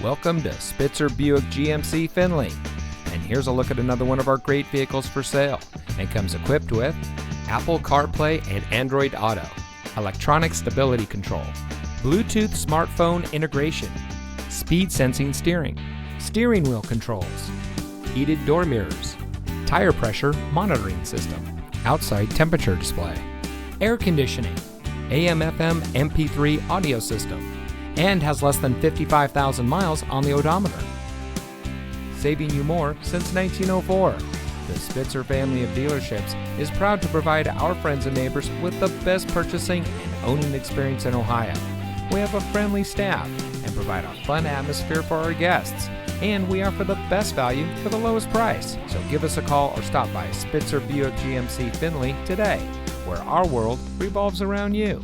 Welcome to Spitzer Buick GMC Findlay. And here's a look at another one of our great vehicles for sale. And comes equipped with Apple CarPlay and Android Auto, electronic stability control, Bluetooth smartphone integration, speed sensing steering wheel controls, heated door mirrors, tire pressure monitoring system, outside temperature display, air conditioning, AM/FM MP3 audio system, and has less than 55,000 miles on the odometer. Saving you more since 1904. The Spitzer family of dealerships is proud to provide our friends and neighbors with the best purchasing and owning experience in Ohio. We have a friendly staff and provide a fun atmosphere for our guests. And we offer the best value for the lowest price. So give us a call or stop by Spitzer Buick GMC Findlay today, where our world revolves around you.